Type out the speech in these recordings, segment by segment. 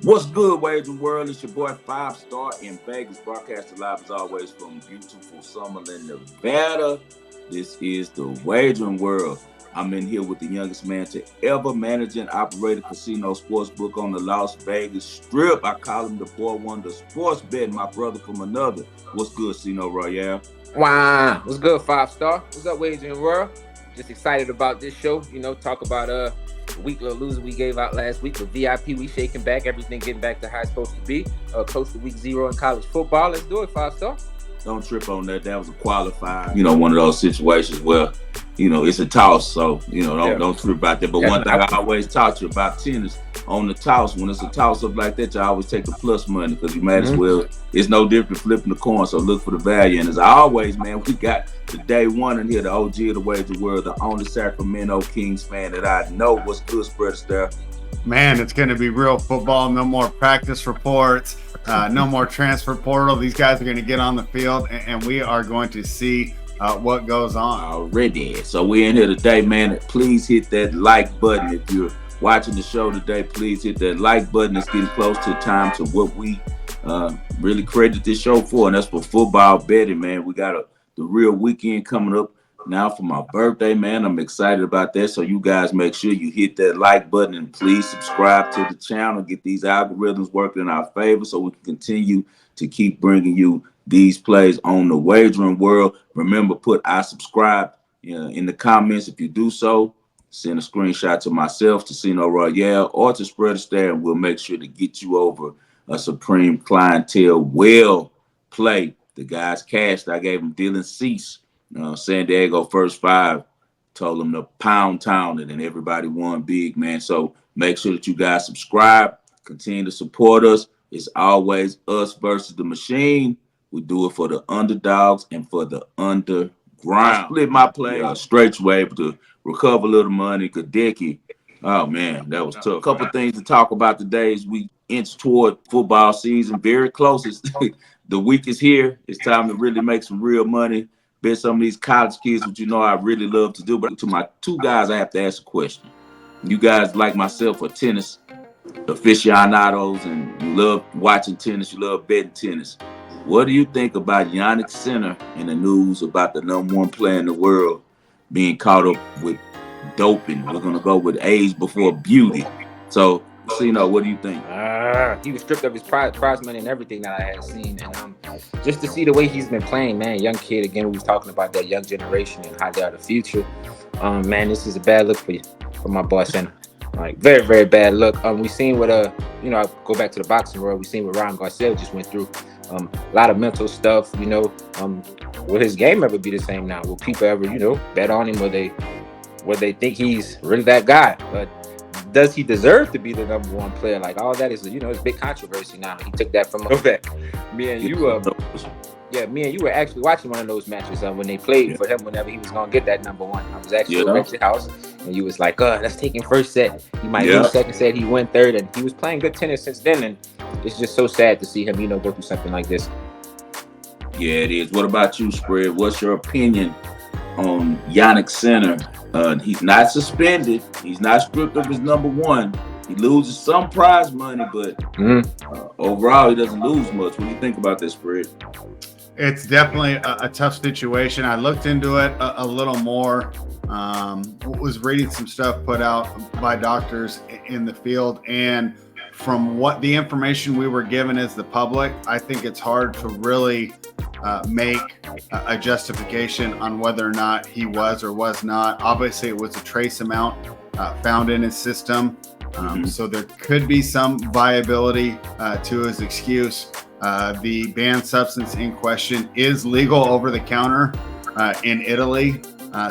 What's good, Wagering World? It's your boy Five Star in Vegas, broadcasting live as always from beautiful Summerlin, Nevada. This is the Wagering World. I'm in here with the youngest man to ever manage and operate a casino sportsbook on the Las Vegas Strip. I call him the boy wonder sports bet, my brother from another. What's good, Casino Royale? Wow, what's good, Five Star? What's up, Wagering World? Just excited about this show. Talk about weekly loser we gave out last week. The VIP, we shaking back, everything getting back to how it's supposed to be. Close to week 0 in college football. Let's do it, Five Star. Don't trip on that. That was a qualifier. One of those situations where, it's a toss. So, don't trip about that. But one thing I always taught you about tennis, on the toss, when it's a toss up like that, you always take the plus money because you might as well. It's no different flipping the coin. So look for the value. And as always, man, we got the day one in here, the OG of the Wager World, the only Sacramento Kings fan that I know. What's good, spread there? Man, it's going to be real football. No more practice reports. No more transfer portal. These guys are going to get on the field, and we are going to see what goes on. Already. So we're in here today, man. Please hit that like button. If you're watching the show today, please hit that like button. It's getting close to time to what we really created this show for, and that's for football betting, man. We got the real weekend coming up now for my birthday, man. I'm excited about that. So you guys make sure you hit that like button and please subscribe to the channel. Get these algorithms working in our favor so we can continue to keep bringing you these plays on the Wagering World. Remember, put I subscribe in the comments. If you do so, send a screenshot to myself, to Casino Royale, or to Spread Star, and we'll make sure to get you over a Supreme Clientele well play. The guys cashed. I gave them Dylan Cease. San Diego first 5, told them to pound town it, and everybody won big, man. So make sure that you guys subscribe, continue to support us. It's always us versus the machine. We do it for the underdogs and for the underground. I split my play straight way to recover a little money. Kadeki, oh man, that was tough. A couple things to talk about today as we inch toward football season. Very close. The week is here. It's time to really make some real money. Bet some of these college kids, which I really love to do. But to my two guys, I have to ask a question. You guys, like myself, are tennis aficionados, and you love watching tennis, you love betting tennis. What do you think about Yannick Sinner and the news about the #1 player in the world being caught up with doping? We're going to go with age before beauty. So, what do you think? He was stripped of his prize money and everything that I had seen. And just to see the way he's been playing, man, young kid, again, we was talking about that young generation and how they are the future. Man, this is a bad look for my boy Sinner. Like, very, very bad look. We seen what, I go back to the boxing world. We seen what Ryan Garcia just went through. A lot of mental stuff, will his game ever be the same now? Will people ever, bet on him? Will they think he's really that guy? But does he deserve to be the #1 player? Like, all that is, it's big controversy now. He took that from me and you were actually watching one of those matches when they played for him whenever he was gonna get that #1. I was actually at your house, and you was like, let's take him first set. He might lose second set. He went third, and he was playing good tennis since then. And it's just so sad to see him, go through something like this. Yeah, it is. What about you, Spread? What's your opinion on Yannick Sinner? He's not suspended. He's not stripped of his #1. He loses some prize money, but overall, he doesn't lose much. What do you think about this, Spread? It's definitely a tough situation. I looked into it a little more. Was reading some stuff put out by doctors in the field, and from what the information we were given as the public, I think it's hard to really make a justification on whether or not he was or was not. Obviously, it was a trace amount found in his system. So there could be some viability to his excuse. The banned substance in question is legal over the counter in Italy.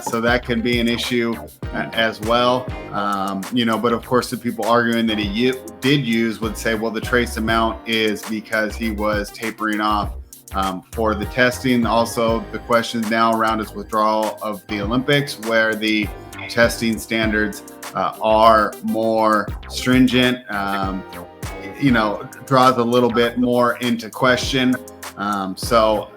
So that can be an issue as well. But of course, the people arguing that he did use would say, well, the trace amount is because he was tapering off for the testing. Also, the questions now around his withdrawal of the Olympics, where the testing standards are more stringent, draws a little bit more into question. So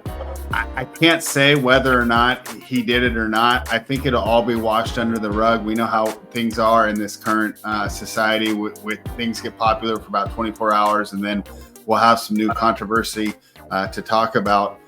I can't say whether or not he did it or not. I think it'll all be washed under the rug. We know how things are in this current society with things get popular for about 24 hours, and then we'll have some new controversy to talk about.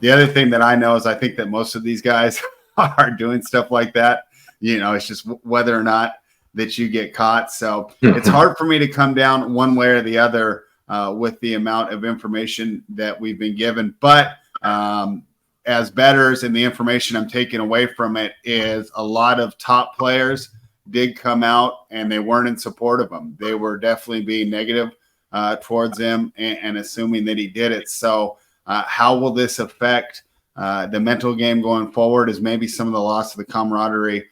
The other thing that I know is I think that most of these guys are doing stuff like that. It's just whether or not that you get caught. So it's hard for me to come down one way or the other with the amount of information that we've been given. But as bettors, and the information I'm taking away from it is a lot of top players did come out and they weren't in support of him. They were definitely being negative towards him and assuming that he did it. So how will this affect the mental game going forward? Is maybe some of the loss of the camaraderie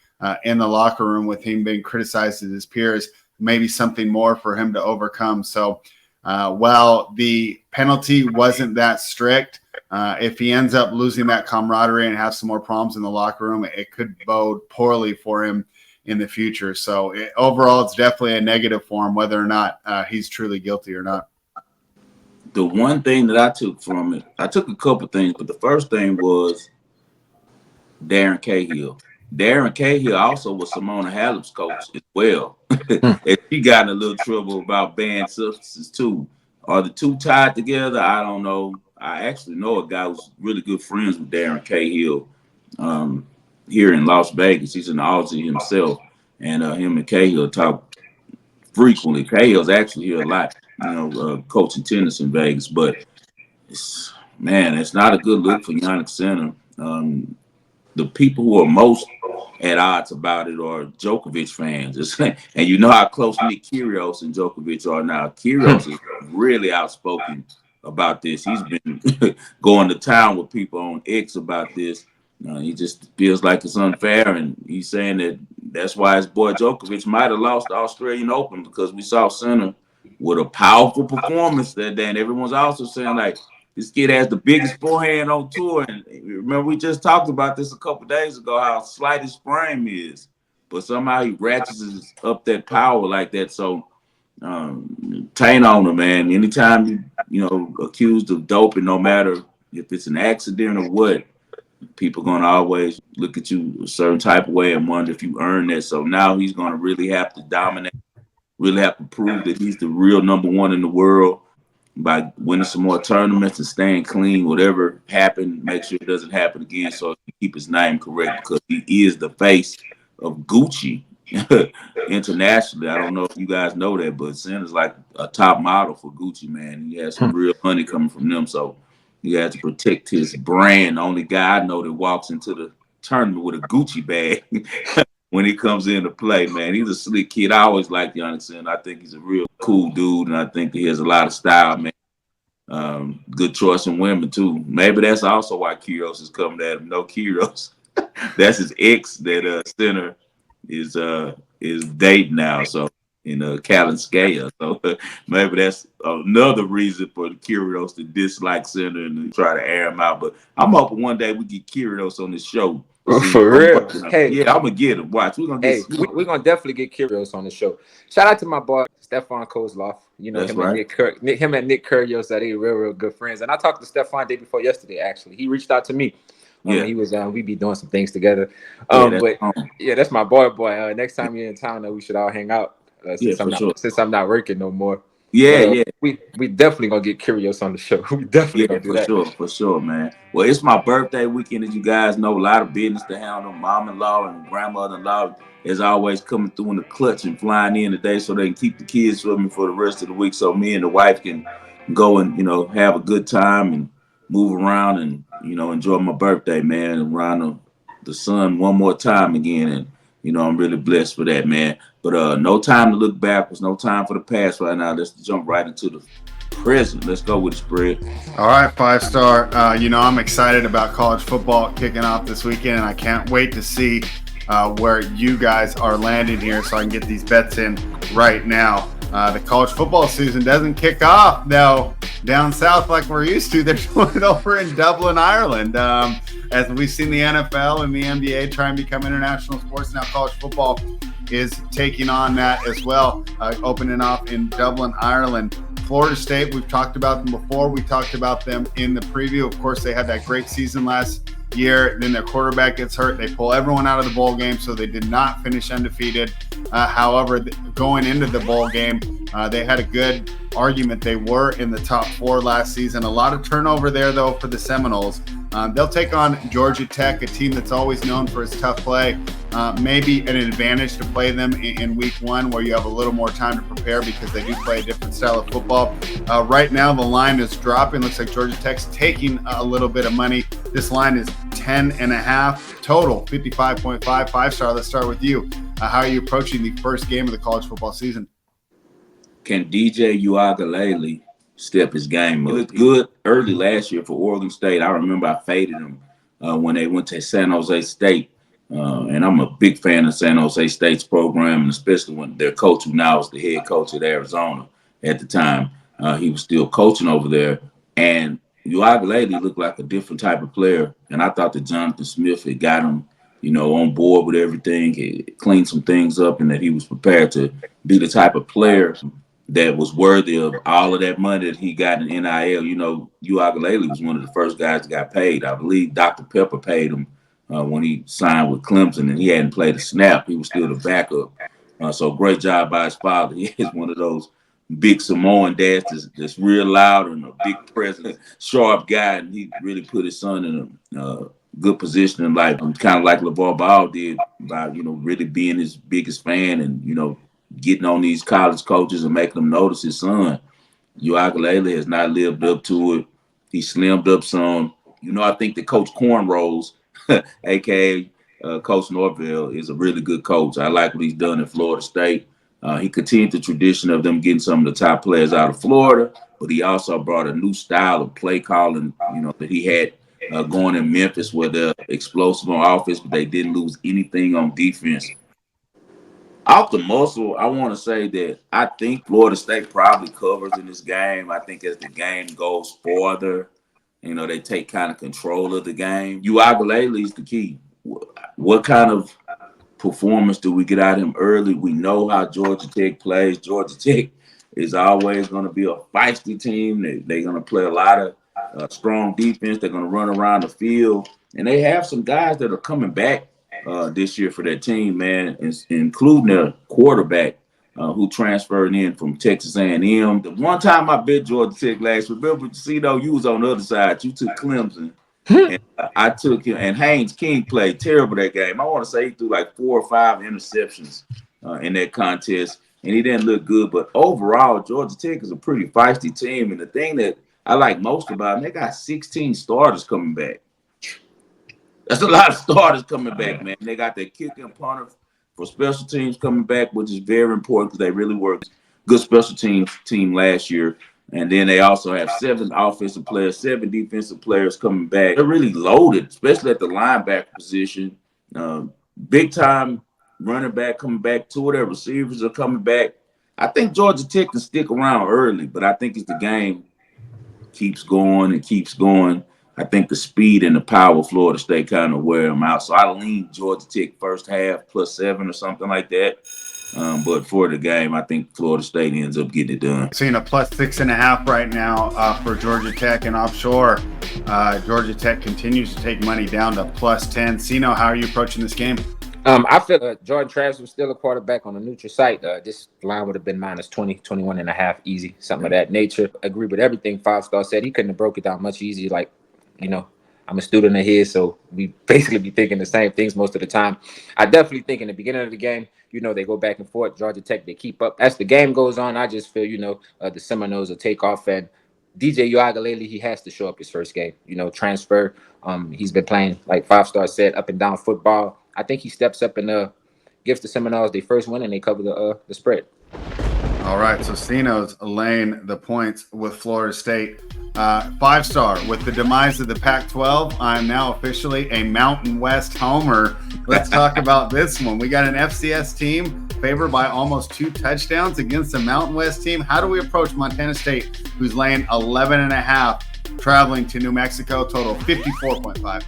in the locker room with him being criticized as his peers, maybe something more for him to overcome. So while the penalty wasn't that strict, if he ends up losing that camaraderie and has some more problems in the locker room, it could bode poorly for him in the future. So overall, it's definitely a negative for him, whether or not he's truly guilty or not. The one thing that I took from it, I took a couple things, but the first thing was Darren Cahill. Darren Cahill also was Simona Halep's coach as well. And she got in a little trouble about banned substances too. Are the two tied together? I don't know. I actually know a guy who's really good friends with Darren Cahill here in Las Vegas. He's an Aussie himself, and him and Cahill talk frequently. Cahill's actually here a lot, coaching tennis in Vegas. But it's not a good look for Jannik Sinner. The people who are most at odds about it are Djokovic fans. And you know how close Nick Kyrgios and Djokovic are now. Kyrgios is really outspoken about this. He's been going to town with people on X about this. He just feels like it's unfair, and he's saying that's why his boy Djokovic might have lost the Australian Open, because we saw Sinner with a powerful performance that day. And everyone's also saying, like, this kid has the biggest forehand on tour. And remember, we just talked about this a couple days ago, how slight his frame is. But somehow he ratchets up that power like that. So, taint on him, man. Anytime you accused of doping, no matter if it's an accident or what, people gonna always look at you a certain type of way and wonder if you earned that. So now he's gonna really have to dominate, really have to prove that he's the real number one in the world by winning some more tournaments and staying clean. Whatever happened, make sure it doesn't happen again, so he keep his name correct, because he is the face of Gucci internationally. I don't know if you guys know that, but Sinner's like a top model for Gucci, man. He has some real money coming from them, so he has to protect his brand. The only guy I know that walks into the tournament with a Gucci bag when he comes into play, man. He's a slick kid. I always liked Jannik Sinner. I think he's a real cool dude, and I think he has a lot of style, man. Good choice in women, too. Maybe that's also why Kyrgios is coming at him. No Kyrgios. That's his ex that Sinner is dating now. So in Kalinskaya. So maybe that's another reason for the Kyrgios to dislike Sinner and try to air him out. But I'm hoping one day we get Kyrgios on this show. For real. Hey, yeah, I'm gonna get him. Watch, we're gonna definitely get Kyrgios on the show. Shout out to my boy Stefan Kozlov. That's him right. and Nick Kyrgios are real good friends. And I talked to Stefan day before yesterday. Actually, he reached out to me. He was we be doing some things together. That's my boy. Next time you're in town, we should all hang out. Since I'm not working no more. We definitely gonna get Kyrgios on the show. We definitely gonna do that. For sure, man. Well, it's my birthday weekend, as you guys know. A lot of business to handle. Mom-in-law and grandmother-in-law is always coming through in the clutch and flying in today, so they can keep the kids with me for the rest of the week, so me and the wife can go and have a good time and move around and enjoy my birthday, man, and around the sun one more time again. And I'm really blessed for that, man. But no time to look backwards, no time for the past right now. Let's jump right into the present. Let's go with the spread. All right, 5-star. I'm excited about college football kicking off this weekend, and I can't wait to see where you guys are landing here so I can get these bets in right now. The college football season doesn't kick off, though, down south like we're used to. They're doing it over in Dublin, Ireland. As we've seen the NFL and the NBA try and become international sports, now college football is taking on that as well, opening up in Dublin, Ireland. Florida State, we've talked about them before. We talked about them in the preview. Of course, they had that great season last year. Then their quarterback gets hurt. They pull everyone out of the bowl game, so they did not finish undefeated. However, going into the bowl game, they had a good argument. They were in the top 4 last season. A lot of turnover there, though, for the Seminoles. They'll take on Georgia Tech, a team that's always known for its tough play. Maybe an advantage to play them in week 1, where you have a little more time to prepare because they do play a different style of football. Right now, the line is dropping. Looks like Georgia Tech's taking a little bit of money. This line is 10.5 total, 55.5 5-star. Let's start with you. How are you approaching the first game of the college football season? Can DJ Uiagalelei step his game up? He looked good early last year for Oregon State. I remember I faded him when they went to San Jose State. And I'm a big fan of San Jose State's program, and especially when their coach, who now is the head coach at Arizona at the time, he was still coaching over there. And Uiagalelei looked like a different type of player. And I thought that Jonathan Smith had got him, on board with everything, he cleaned some things up, and that he was prepared to be the type of player that was worthy of all of that money that he got in NIL. Uiagalelei was one of the first guys that got paid. I believe Dr. Pepper paid him when he signed with Clemson, and he hadn't played a snap. He was still the backup. So great job by his father. He is one of those big Samoan dads that's real loud and a big presence, sharp guy, and he really put his son in a good position in life. Kind of like LeVar Ball did by, really being his biggest fan and, getting on these college coaches and making them notice his son. Uiagalelei has not lived up to it. He slimmed up some. I think that Coach Cornrows, a.k.a. Coach Norvell, is a really good coach. I like what he's done in Florida State. He continued the tradition of them getting some of the top players out of Florida, but he also brought a new style of play calling, that he had going in Memphis, where they're explosive on offense, but they didn't lose anything on defense. Off the muscle, I want to say that I think Florida State probably covers in this game. I think as the game goes farther, they take kind of control of the game. Uiagalelei is the key. What kind of performance do we get out of him early? We know how Georgia Tech plays. Georgia Tech is always going to be a feisty team. They're going to play a lot of strong defense. They're going to run around the field. And they have some guys that are coming back this year for their team, man, including their quarterback who transferred in from Texas A&M. The one time I bet Georgia Tech last, remember, you was on the other side. You took Clemson. And I took him, and Haynes King played terrible that game. I want to say he threw like 4 or 5 interceptions in that contest, and he didn't look good. But overall, Georgia Tech is a pretty feisty team. And the thing that I like most about them, they got 16 starters coming back. That's a lot of starters coming back, man. They got their kicker and punter for special teams coming back, which is very important because they really worked good special team last year. And then they also have 7 offensive players, 7 defensive players coming back. They're really loaded, especially at the linebacker position. Big time running back coming back. 2 of their receivers are coming back. I think Georgia Tech can stick around early, but I think as the game keeps going, I think the speed and the power of Florida State kind of wear them out. So I lean Georgia Tech first half +7 or something like that. But for the game, I think Florida State ends up getting it done. Seeing a +6.5 right now for Georgia Tech and offshore. Georgia Tech continues to take money down to +10. Sino, how are you approaching this game? I feel Jordan Travis was still a quarterback on a neutral site. This line would have been -20, 21.5, easy, something of that nature. Agree with everything 5-star said. He couldn't have broke it down much easier. Like, I'm a student of his, so we basically be thinking the same things most of the time. I definitely think in the beginning of the game, they go back and forth. Georgia Tech, they keep up. As the game goes on, I just feel, the Seminoles will take off. And DJ Uiagalelei, he has to show up his first game. Transfer. He's been playing, like 5-star said, up and down football. I think he steps up and gives the Seminoles their first win, and they cover the spread. All right, so Sino's laying the points with Florida State. 5-star, with the demise of the Pac-12, I'm now officially a Mountain West homer. Let's talk about this one. We got an FCS team favored by almost 2 touchdowns against a Mountain West team. How do we approach Montana State, who's laying 11.5, traveling to New Mexico, total 54.5?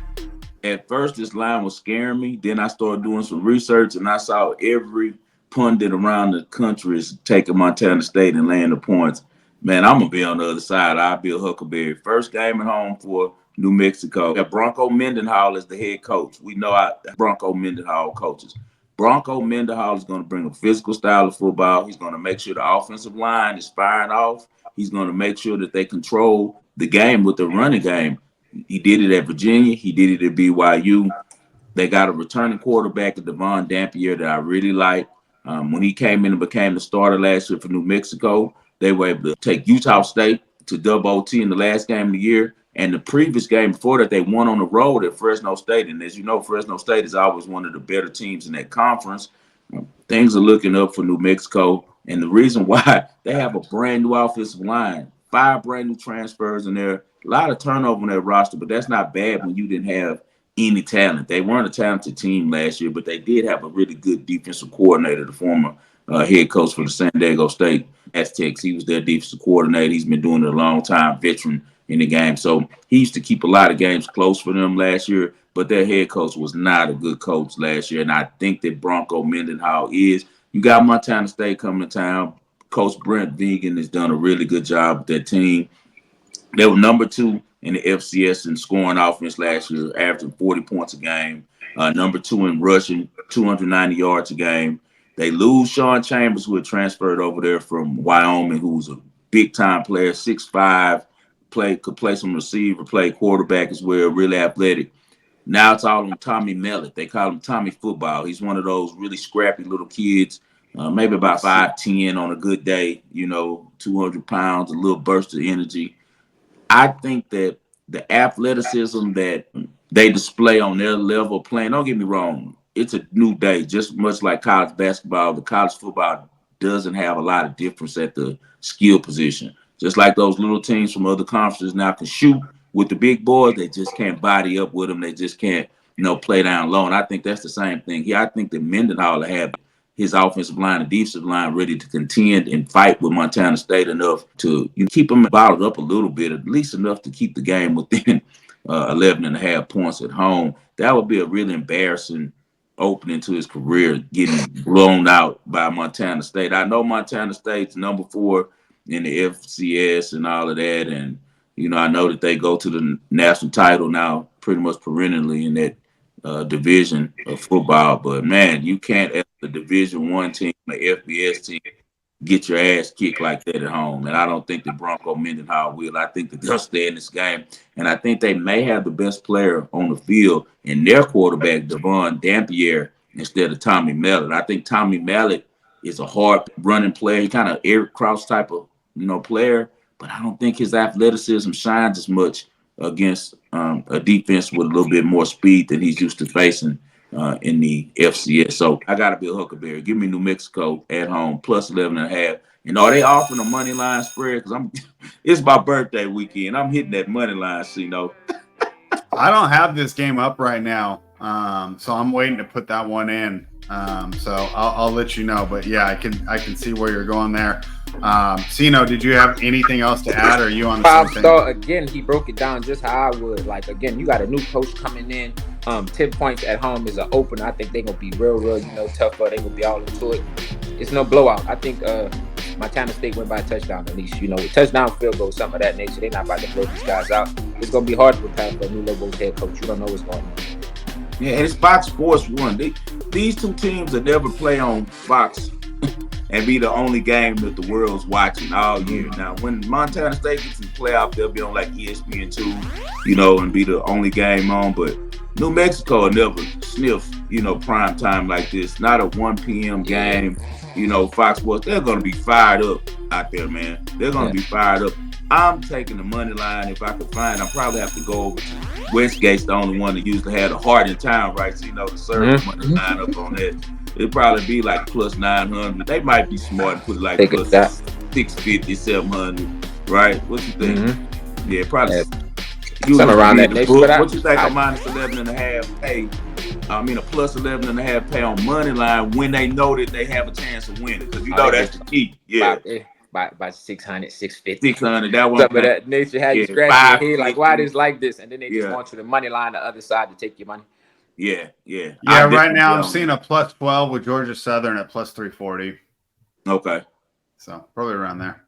At first, this line was scaring me. Then I started doing some research, and I saw every pundit around the country is taking Montana State and laying the points. Man, I'm gonna be on the other side. I'll be a Huckleberry. First game at home for New Mexico. Got Bronco Mendenhall as the head coach. We know Bronco Mendenhall coaches. Bronco Mendenhall is going to bring a physical style of football. He's going to make sure the offensive line is firing off. He's going to make sure that they control the game with the running game. He did it at Virginia. He did it at BYU. They got a returning quarterback, Devon Dampier, that I really like. When he came in and became the starter last year for New Mexico, they were able to take Utah State to double OT in the last game of the year. And the previous game before that, they won on the road at Fresno State. And as you know, Fresno State is always one of the better teams in that conference. Things are looking up for New Mexico. And the reason why, they have a brand new offensive line, 5 brand new transfers in there, a lot of turnover on their roster, but that's not bad when you didn't have any talent. They weren't a talented team last year, but they did have a really good defensive coordinator, the former head coach for the San Diego State Aztecs. He was their defensive coordinator. He's been doing it a long time, veteran in the game. So he used to keep a lot of games close for them last year, but their head coach was not a good coach last year. And I think that Bronco Mendenhall is. You got Montana State coming to town. Coach Brent Vegan has done a really good job with that team. They were number 2 in the FCS in scoring offense last year, averaging 40 points a game. Number 2 in rushing, 290 yards a game. They lose Sean Chambers, who had transferred over there from Wyoming, who's a big-time player, 6'5", could play some receiver, play quarterback as well, really athletic. Now it's all on Tommy Mellett. They call him Tommy Football. He's one of those really scrappy little kids, maybe about 5'10" on a good day, 200 pounds, a little burst of energy. I think that the athleticism that they display on their level of playing, don't get me wrong, it's a new day, just much like college basketball. The college football doesn't have a lot of difference at the skill position. Just like those little teams from other conferences now can shoot with the big boys, they just can't body up with them. They just can't, play down low. And I think that's the same thing here. I think that Mendenhall will have his offensive line and defensive line ready to contend and fight with Montana State enough to keep them bottled up a little bit, at least enough to keep the game within 11 and a half points at home. That would be a really embarrassing opening to his career, getting blown out by Montana State. I know Montana State's number 4 in the FCS and all of that, and I know that they go to the national title now pretty much perennially in that division of football. But man, you can't, as a Division I team, the FBS team, get your ass kicked like that at home. And I don't think that Bronco Mendenhall will. I think that they'll stay in this game. And I think they may have the best player on the field in their quarterback, Devon Dampier, instead of Tommy Mellett. I think Tommy Mellett is a hard running player. He kind of Eric Krause type of, player. But I don't think his athleticism shines as much against a defense with a little bit more speed than he's used to facing in the FCS. So I got to be a Huckleberry. Give me New Mexico at home, plus 11 and a half. And are they offering a money line spread? Because it's my birthday weekend. I'm hitting that money line, I don't have this game up right now, so I'm waiting to put that one in. So I'll let you know. But yeah, I can see where you're going there. Sino, did you have anything else to add, or are you on the same thing? 5-star, again, he broke it down just how I would. Like, again, you got a new coach coming in. 10 points at home is an opener. I think they're going to be real, tough. They're going to be all into it. It's no blowout. I think Montana State went by a touchdown at least. Touchdown, field goal, something of that nature. They're not about to blow these guys out. It's going to be hard to prepare for a new Lobos head coach. You don't know what's going on. Yeah, and it's Fox Sports 1. These two teams that never play on Fox and be the only game that the world's watching all year. Now, when Montana State gets in the playoff, they'll be on like ESPN2, and be the only game on. But New Mexico will never sniff, prime time like this. Not a 1 p.m. game. Fox Sports, they're going to be fired up out there, man. They're going to be fired up. I'm taking the money line if I could find. I'll probably have to go over to Westgate's the only one that usually had a heart in town, right? So, to serve the money line up on that. It'd probably be like plus 900. They might be smart and put it like plus 650, 700, right? What you think? Yeah, probably. Something around that nature. What you think? A minus 11 and a half pay. A plus 11 and a half pay on money line when they know that they have a chance of winning, because that's the key. Yeah. By 600, 650. 600, that one. Something of that nature had you scratching your head like, why this like this? And then they just want you to money line the other side to take your money. Yeah. Right now I'm seeing a plus 12 with Georgia Southern at plus 340. Okay. So probably around there.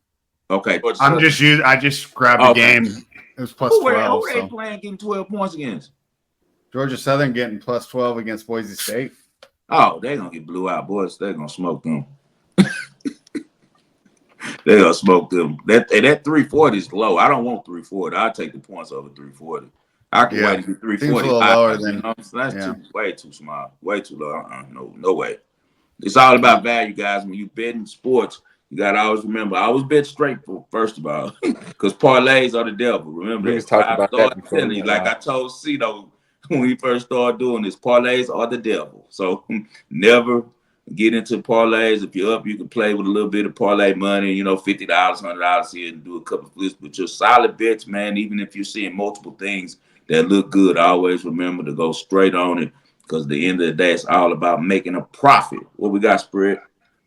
Okay. I just grabbed the Okay. game. It was plus 12. Who they So playing getting 12 points against? Georgia Southern getting plus 12 against Boise State. Oh, they're gonna get blew out, boys. They're gonna smoke them. They're gonna smoke them. That 340 is low. I don't want 340. I'll take the points over 340. I can wait to get Seems a 340 little high. lower You than know, so that's way too small, way too low. No way. It's all about value, guys. When you bet in sports, you gotta always remember. I always bet straight first of all, because parlays are the devil. Remember We was that. talking I about that started before telling we you, went like I live. told Cito when we first started doing this, parlays are the devil. So never get into parlays. If you're up, you can play with a little bit of parlay money, $50, $100 here and do a couple of flips. But your solid bets, man, even if you're seeing multiple things that look good, always remember to go straight on it. Because at the end of the day, it's all about making a profit. What we got, Spread?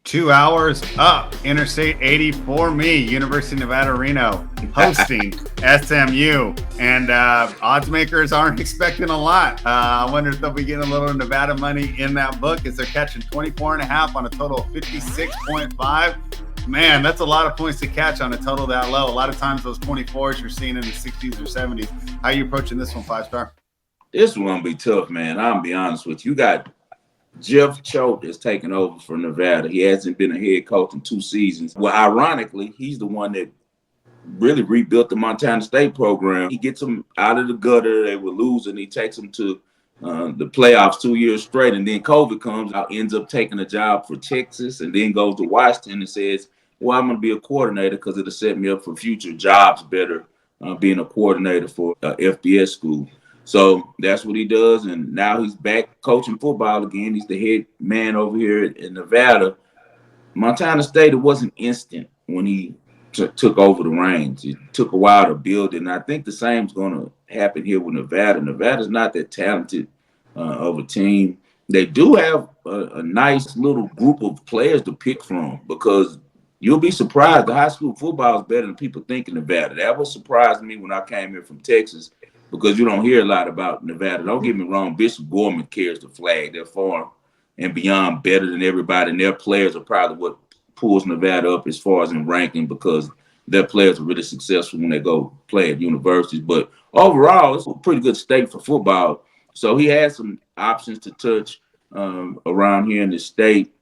2 hours up. Interstate 80 for me. University of Nevada, Reno hosting SMU. And odds makers aren't expecting a lot. I wonder if they'll be getting a little Nevada money in that book as they're catching 24.5 on a total of 56.5. Man, that's a lot of points to catch on a total that low. A lot of times those 24s you're seeing in the 60s or 70s. How are you approaching this one, 5-star? This one gonna be tough, man. I'm gonna be honest with you. You got Jeff Choate is taking over for Nevada. He hasn't been a head coach in 2 seasons. Well, ironically, he's the one that really rebuilt the Montana State program. He gets them out of the gutter. They were losing. He takes them to the playoffs 2 years straight. And then COVID comes out, ends up taking a job for Texas, and then goes to Washington and says, well, I'm going to be a coordinator because it'll set me up for future jobs better being a coordinator for FBS school. So that's what he does. And now he's back coaching football again. He's the head man over here in Nevada. Montana State, it wasn't instant when he took over the reins. It took a while to build it. And I think the same is going to happen here with Nevada. Nevada's not that talented of a team. They do have a nice little group of players to pick from because you'll be surprised. The high school football is better than people think in Nevada. That was surprising me when I came here from Texas because you don't hear a lot about Nevada. Don't get me wrong. Bishop Gorman carries the flag. They're far and beyond better than everybody. And their players are probably what pulls Nevada up as far as in ranking because their players are really successful when they go play at universities. But overall, it's a pretty good state for football. So he has some options to touch around here in the state.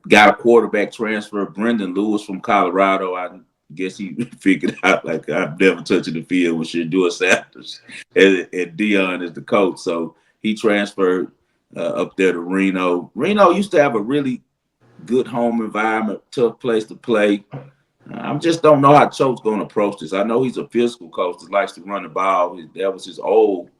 Got a quarterback transfer, Brendan Lewis from Colorado. I guess he figured out like I'm never touching the field with Shedeur Sanders and Dion as the coach. So he transferred up there to Reno. Reno used to have a really good home environment, tough place to play. I just don't know how Choate's going to approach this. I know he's a physical coach that likes to run the ball. That was his old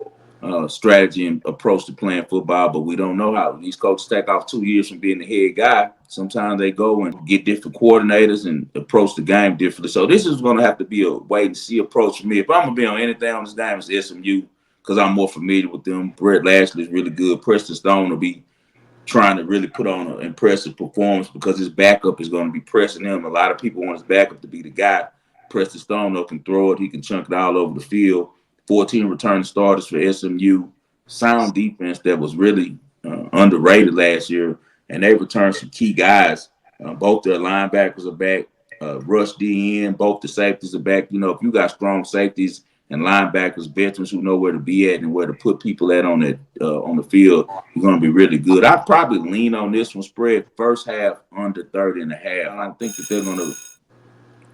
strategy and approach to playing football, but we don't know how. These coaches take off 2 years from being the head guy. Sometimes they go and get different coordinators and approach the game differently. So this is going to have to be a wait and see approach for me. If I'm going to be on anything on this game, it's SMU because I'm more familiar with them. Brett Lashley is really good. Preston Stone will be trying to really put on an impressive performance because his backup is going to be pressing him. A lot of people want his backup to be the guy. Preston Stone, though, can throw it. He can chunk it all over the field. 14 return starters for SMU. Sound defense that was really underrated last year. And they returned some key guys. Both their linebackers are back. Rush DN, both the safeties are back. If you got strong safeties and linebackers, veterans who know where to be at and where to put people at on the field, you're going to be really good. I'd probably lean on this one spread first half under 30.5. I think that they're going to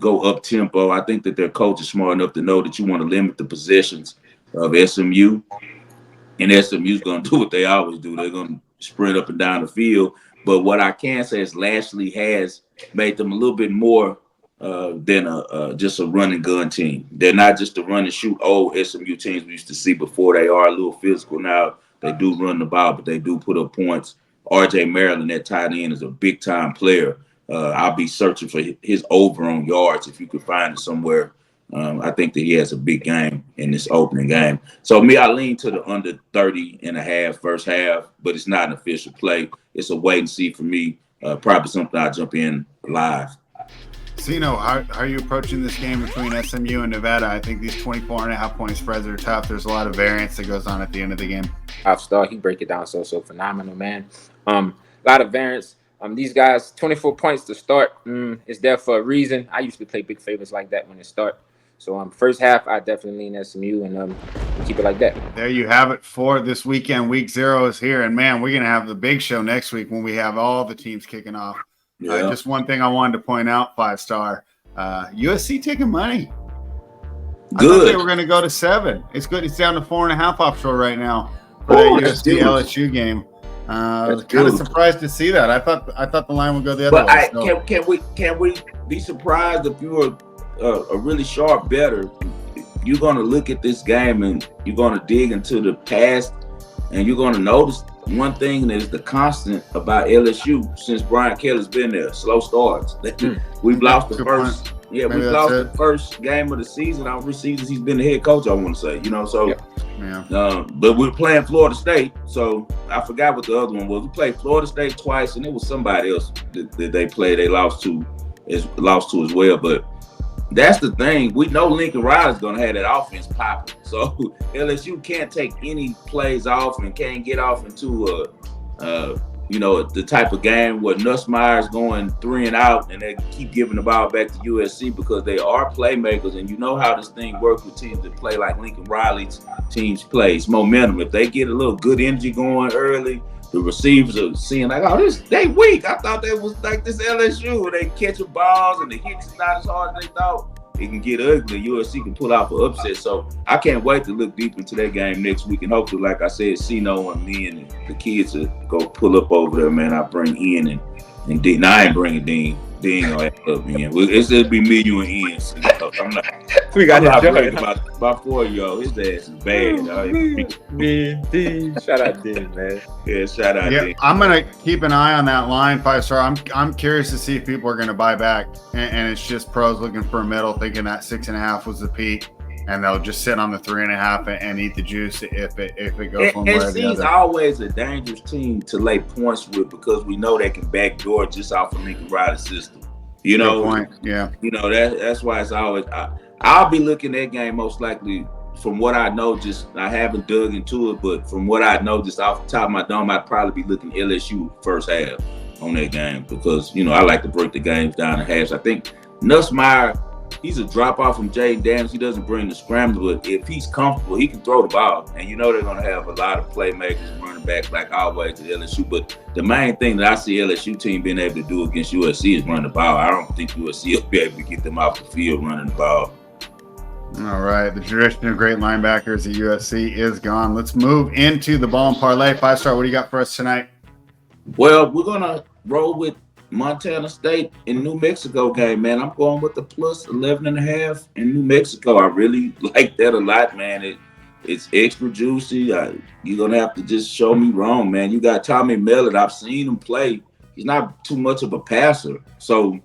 go up tempo. I think that their coach is smart enough to know that you want to limit the possessions of SMU. And SMU's going to do what they always do. They're going to sprint up and down the field. But what I can say is Lashley has made them a little bit more than just a run and gun team. They're not just a run and shoot old SMU teams we used to see before. They are a little physical now. They do run the ball, but they do put up points. RJ Maryland, that tight end, is a big-time player. I'll be searching for his over on yards if you could find it somewhere. I think that he has a big game in this opening game. So I lean to the under 30.5 first half, but it's not an official play. It's a wait and see for me. Probably something I'll jump in live. Sino, how are you approaching this game between SMU and Nevada? I think these 24.5 point spreads are tough. There's a lot of variance that goes on at the end of the game. 5-star, he break it down so phenomenal, man. A lot of variance. These guys, 24 points to start. It's there for a reason. I used to play big favorites like that when it start. So first half, I definitely lean SMU and keep it like that. There you have it for this weekend. Week 0 is here, and man, we're gonna have the big show next week when we have all the teams kicking off. Yeah. Just one thing I wanted to point out, 5-star, USC taking money. Good. I thought they were going to go to 7. It's good. It's down to 4.5 offshore right now for that USC LSU game. I was kind of surprised to see that. I thought the line would go the other way. But can we be surprised if you're a really sharp bettor? You're going to look at this game and you're going to dig into the past, and you're going to notice one thing that is the constant about LSU since Brian Kelly's been there: slow starts. We've lost the first. Yeah, we lost the first game of the season. Our seasons he's been the head coach, I want to say. So but we're playing Florida State, so I forgot what the other one was. We played Florida State twice, and it was somebody else that they played. They lost to as well. But that's the thing. We know Lincoln Riley's going to have that offense popping. So LSU can't take any plays off and can't get off into the type of game where Nussmeier's going 3 and out and they keep giving the ball back to USC, because they are playmakers, and you know how this thing works with teams that play like Lincoln Riley's teams play. It's momentum. If they get a little good energy going early, the receivers are seeing like, oh, they weak. I thought they was like this LSU. They catching balls and the hits is not as hard as they thought. It can get ugly. USC can pull out for upset. So I can't wait to look deep into that game next week. And hopefully, like I said, Sino and me and the kids will go pull up over there, man. I bring Ian and Dean. Now, I ain't bringing Dean. Dean will act up, man. It'll be me, you, and Ian. So, I'm not bringing about 4 of y'all. His ass is bad. Me, Dean. Shout out Dean, man. Yeah, shout out Dean. I'm going to keep an eye on that line, 5-star. I'm curious to see if people are going to buy back. And it's just pros looking for a middle, thinking that 6.5 was the peak. And they'll just sit on the 3.5 and eat the juice if it goes one way or the other. NC's always a dangerous team to lay points with, because we know they can backdoor just off of Lincoln Riley's system. Good point. Yeah. That's why it's always. I'll be looking at that game most likely. From what I know, I haven't dug into it, but from what I know, just off the top of my dome, I'd probably be looking LSU first half on that game, because I like to break the games down in halves. I think Nussmeier, he's a drop off from Jaden Daniels. He doesn't bring the scramble, but if he's comfortable, he can throw the ball. And they're going to have a lot of playmakers and running backs like always at LSU. But the main thing that I see LSU team being able to do against USC is run the ball. I don't think USC will be able to get them off the field running the ball. All right. The tradition of great linebackers at USC is gone. Let's move into the ball and parlay. 5-star, what do you got for us tonight? Well, we're going to roll with Montana State in New Mexico game, man. I'm going with the plus 11.5 in New Mexico. I really like that a lot, man. It's extra juicy. You're going to have to just show me wrong, man. You got Tommy Mellett. I've seen him play. He's not too much of a passer. So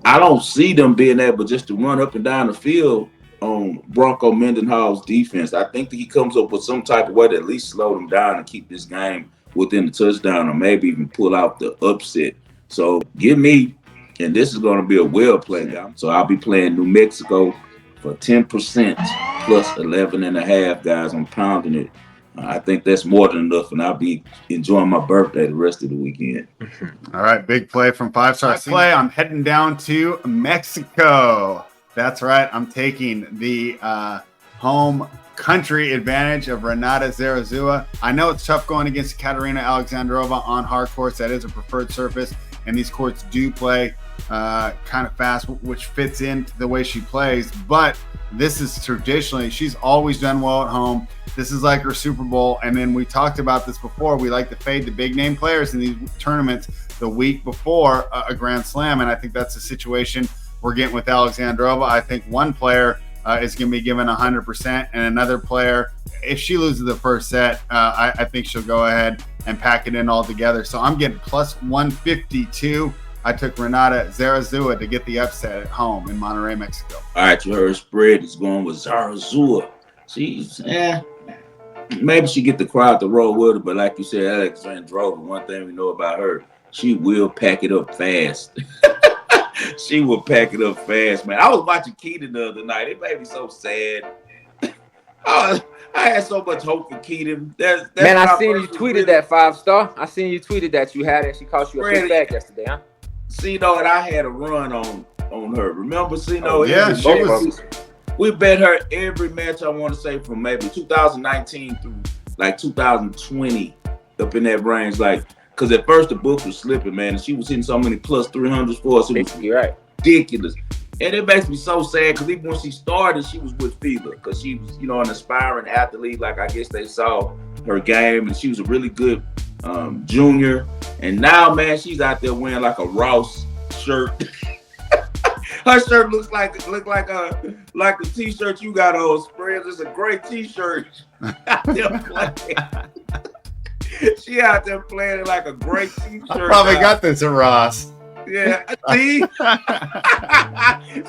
I don't see them being able just to run up and down the field on Bronco Mendenhall's defense. I think that he comes up with some type of way to at least slow them down and keep this game within the touchdown, or maybe even pull out the upset. So give me, and this is going to be a well play, guy. So I'll be playing New Mexico for 10% plus 11.5, guys. I'm pounding it. I think that's more than enough, and I'll be enjoying my birthday the rest of the weekend. All right, big play from 5-star play. I'm heading down to Mexico. That's right. I'm taking the home country advantage of Renata Zarazua. I know it's tough going against Katerina Alexandrova on hard courts. That is a preferred surface, and these courts do play kind of fast, which fits into the way she plays. But this is traditionally, she's always done well at home. This is like her Super Bowl. And then we talked about this before. We like to fade the big name players in these tournaments the week before a Grand Slam. And I think that's the situation we're getting with Alexandrova. I think one player is going to be given 100%, and another player, if she loses the first set, I think she'll go ahead and pack it in all together. So I'm getting plus 152. I took Renata Zarazua to get the upset at home in Monterrey, Mexico. All right, you heard spread is going with Zarazua. She's, maybe she get the crowd to roll with her, but like you said, Alexandrova, one thing we know about her, she will pack it up fast. She will pack it up fast, man. I was watching Keaton the other night. It made me so sad. Oh, I had so much hope for Keaton. That's Man, I when I seen you first was tweeted really that 5-star. I seen you tweeted that you had it. She cost you a big ready. bag yesterday, huh? Cino and I had a run on her. Remember Cino? Oh, Yeah, she both was. of us. We bet her every match. I want to say from maybe 2019 through like 2020, up in that range. Like, cause at first the book was slipping, man, and she was hitting so many plus 300s for us. It was You're right. ridiculous. And it makes me so sad because even when she started, she was with FIBA because she was, an aspiring athlete. Like, I guess they saw her game and she was a really good junior. And now, man, she's out there wearing like a Ross shirt. Her shirt looks like the t-shirt you got on Spreads. It's a great t-shirt. Out there playing. She out there playing like a great t-shirt. I probably got this at Ross. Yeah, see?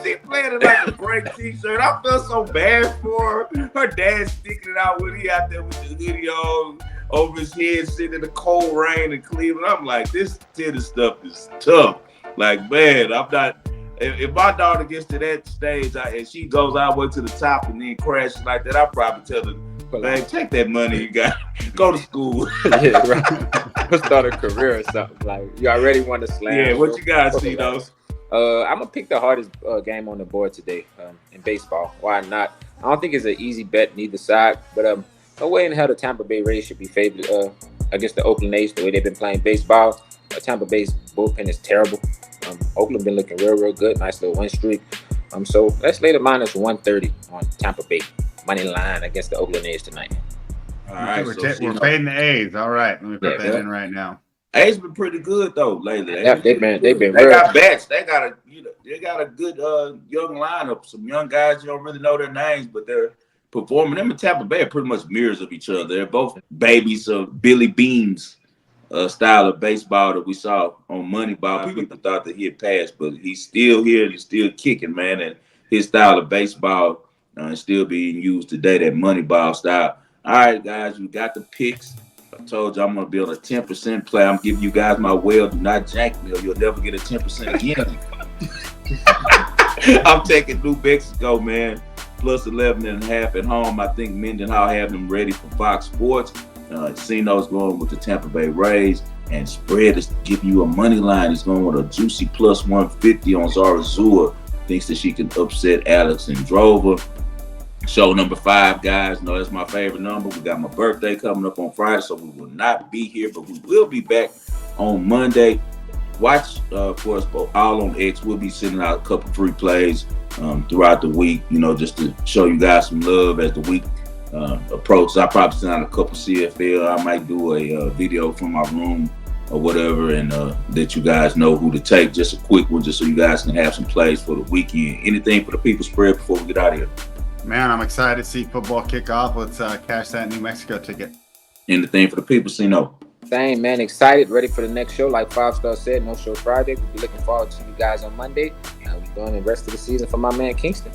She playing it like a great t-shirt. I feel so bad for her. Her dad sticking it out with he out there with the hoodie on over his head, sitting in the cold rain in Cleveland. I'm like, this tennis stuff is tough. Like, man, I'm not. If my daughter gets to that stage and she goes all the way to the top and then crashes like that, I'll probably tell her, man, take that money you got, go to school. Yeah, right. Start a career or something. Like, you already want to slam. Yeah, what you got, see those? I'm gonna pick the hardest game on the board today in baseball. Why not? I don't think it's an easy bet neither side, but no way in hell the Tampa Bay Rays should be favored against the Oakland A's the way they've been playing baseball. Tampa Bay's bullpen is terrible. Oakland been looking real good. Nice little win streak. So let's lay the minus 130 on Tampa Bay money line against the Oakland A's tonight. All right, we're fading the A's. All right, let me put that in right now. A's been pretty good though lately. Yeah, they've been. They got bats. They got a good young lineup. Some young guys you don't really know their names, but they're performing. Them and Tampa Bay are pretty much mirrors of each other. They're both babies of Billy Bean's style of baseball that we saw on Moneyball. People thought that he had passed, but he's still here and he's still kicking, man. And his style of baseball is still being used today, that Moneyball style. All right, guys, we got the picks. I told you I'm going to build a 10% play. I'm giving you guys my do not jank me or you'll never get a 10% again. I'm taking New Mexico, man, plus 11.5 at home. I think Mendenhall have them ready for Fox Sports. Cino's going with the Tampa Bay Rays, and Spread is giving you a money line. He's going with a juicy plus 150 on Zarazua. Thinks that she can upset Alex and Drover. Show number 5, guys. No, that's my favorite number. We got my birthday coming up on Friday, so we will not be here, but we will be back on Monday. Watch for us all on X. We'll be sending out a couple free plays throughout the week, just to show you guys some love as the week approaches. I'll probably send out a couple CFL. I might do a video from my room or whatever, and let you guys know who to take. Just a quick one, just so you guys can have some plays for the weekend. Anything for the people Spread before we get out of here? Man, I'm excited to see football kick off. Let's cash that New Mexico ticket. Anything for the people, Cino? Same, man. Excited, ready for the next show. Like 5-star said, no show Friday. We'll be looking forward to you guys on Monday. We're doing the rest of the season for my man Kingston.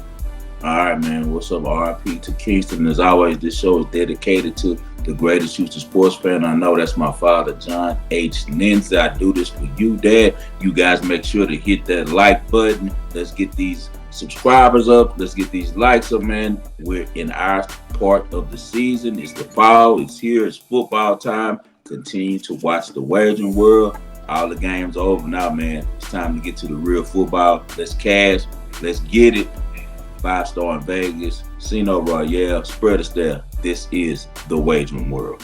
All right, man. What's up? RIP to Kingston. As always, this show is dedicated to the greatest Houston sports fan I know. That's my father, John H. Lindsay. I do this for you, Dad. You guys make sure to hit that like button. Let's get these subscribers up. Let's get these likes up, man. We're in our part of the season. It's the fall. It's here. It's football time. Continue to watch the Wagering World. All the games are over now, man. It's time to get to the real football. Let's cash. Let's get it. 5-star in Vegas. Cino Royale. Spread us there. This is the Wagering World.